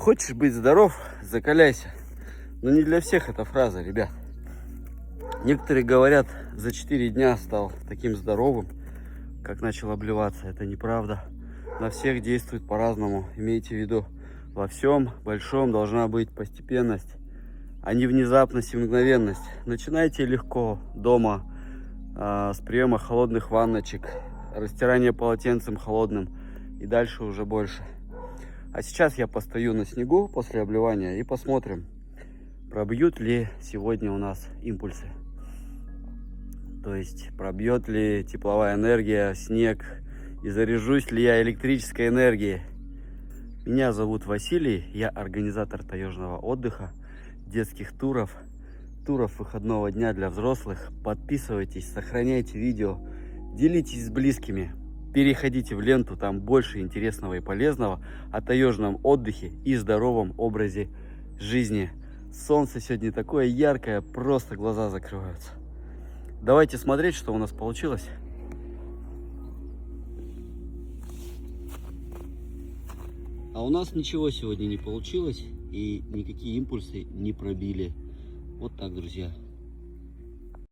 Хочешь быть здоров, закаляйся. Но не для всех эта фраза, ребят. Некоторые говорят, за 4 дня стал таким здоровым, как начал обливаться. Это неправда. На всех действует по-разному. Имейте в виду, во всем большом должна быть постепенность, а не внезапность и мгновенность. Начинайте легко, дома, с приема холодных ванночек, растирания полотенцем холодным, и дальше уже больше. А сейчас я постою на снегу после обливания и посмотрим, пробьют ли сегодня у нас импульсы. То есть пробьет ли тепловая энергия снег и заряжусь ли я электрической энергией. Меня зовут Василий, я организатор таежного отдыха, детских туров выходного дня для взрослых. Подписывайтесь, сохраняйте видео, делитесь с близкими, переходите в ленту, там больше интересного и полезного о таежном отдыхе и здоровом образе жизни. Солнце сегодня такое яркое, просто глаза закрываются. Давайте смотреть, что у нас получилось. А у нас ничего сегодня не получилось, и никакие импульсы не пробили. Вот так, друзья.